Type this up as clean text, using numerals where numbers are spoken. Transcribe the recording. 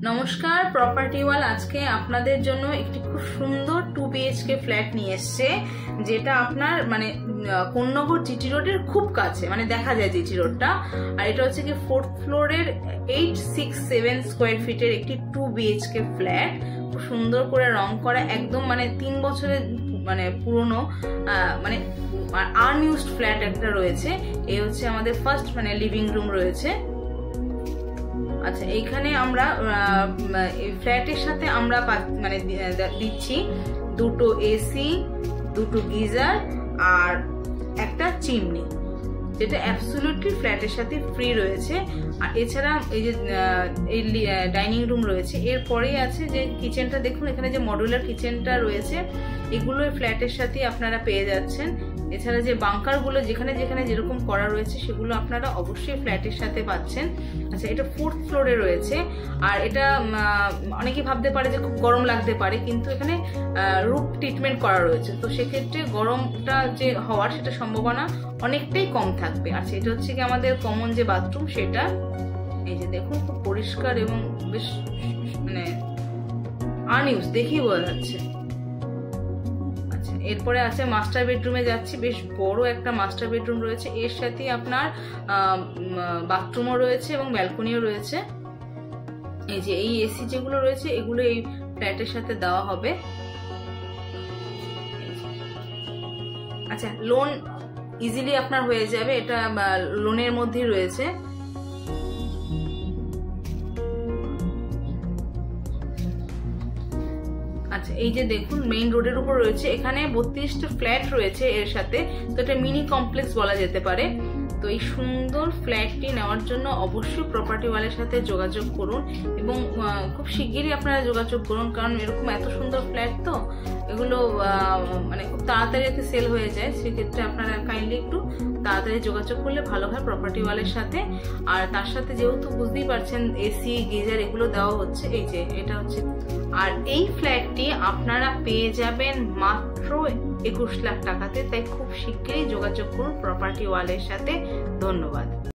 নমস্কার, প্রপার্টি ওয়াল আজকে আপনাদের জন্য একটি খুব সুন্দর 2 BHK ফ্ল্যাট নিয়ে এসছে, যেটা আপনার মানে কোন্নগর জিটি রোডের খুব কাছে, মানে দেখা যায় জিটি রোডটা। আর এটা হচ্ছে কি 4th ফ্লোরের 867 স্কোয়ার ফিটের একটি 2 BHK ফ্ল্যাট, খুব সুন্দর করে রং করা, একদম মানে 3 বছরের মানে পুরনো মানে আনইউজড ফ্ল্যাট একটা রয়েছে। এই হচ্ছে আমাদের ফার্স্ট মানে লিভিং রুম রয়েছে। আচ্ছা, এইখানে আমরা ফ্ল্যাটের সাথে আমরা মানে দিচ্ছি দুটো এসি, দুটো গিজার আর একটা চিমনি, যেটা অ্যাবসলিউটলি ফ্ল্যাটের সাথে ফ্রি রয়েছে। আর এছাড়া এই যে এই ডাইনিং রুম রয়েছে, এরপরেই আছে যে কিচেনটা। দেখুন এখানে যে মডুলার কিচেনটা রয়েছে, এগুলো ফ্ল্যাটের সাথে আপনারা পেয়ে যাচ্ছেন। এছাড়া যে বাংকারগুলো যেখানে যেখানে যেরকম করা রয়েছে, সেগুলো আপনারা অবশ্যই ফ্ল্যাটের সাথে পাচ্ছেন। আচ্ছা, এটা 4th ফ্লোরে রয়েছে। আর এটা অনেকে ভাবতে পারে যে খুব গরম লাগতে পারে, কিন্তু এখানে রুফ ট্রিটমেন্ট করা রয়েছে, তো সেক্ষেত্রে গরমটা যে হওয়ার সেটা সম্ভাবনা অনেকটাই কম থাকবে। আচ্ছা, এটা হচ্ছে কি আমাদের কমন যে বাথরুম, সেটা এই যে দেখুন খুব পরিষ্কার এবং বেশ মানে আনইউজ দেখেই বোঝা যাচ্ছে। আচ্ছা, এরপরে আছে মাস্টার বেডরুমে যাচ্ছি। বেশ বড় একটা মাস্টার বেডরুম রয়েছে, এর সাথে আপনার বাথরুমও রয়েছে এবং ব্যালকনিও রয়েছে। এই যে এই এসি যেগুলো রয়েছে, এগুলো এই ফ্ল্যাটের সাথে দেওয়া হবে। আচ্ছা, লোন ইজিলি আপনার হয়ে যাবে, এটা লোনের মধ্যেই রয়েছে। আচ্ছা, এই যে দেখুন মেইন রোডের উপর রয়েছে, এখানে 32টা ফ্ল্যাট রয়েছে এর সাথে, তো এটা মিনি কমপ্লেক্স বলা যেতে পারে। তো এই সুন্দর ফ্ল্যাটটি নেওয়ার জন্য অবশ্যই প্রপার্টি ওয়ালের সাথে যোগাযোগ করুন, এবং খুব শিগগিরই আপনারা যোগাযোগ করুন, কারণ এরকম এত সুন্দর ফ্ল্যাট তো এগুলো মানে খুব তাড়াতাড়ি যাতে সেল হয়ে যায়, সেক্ষেত্রে আপনারা কাইন্ডলি একটু তাড়াতাড়ি যোগাযোগ করলে ভালো হয় প্রপার্টি ওয়ালের সাথে। আর তার সাথে যেহেতু বুঝতেই পারছেন এসি গিজার এগুলো দেওয়া হচ্ছে, এই যে এটা হচ্ছে। আর এই ফ্ল্যাটটি আপনারা পেয়ে যাবেন মাত্র 21 লাখ টাকাতে, তাই খুব শিগগিরই যোগাযোগ করুন প্রপার্টি ওয়ালের সাথে। ধন্যবাদ।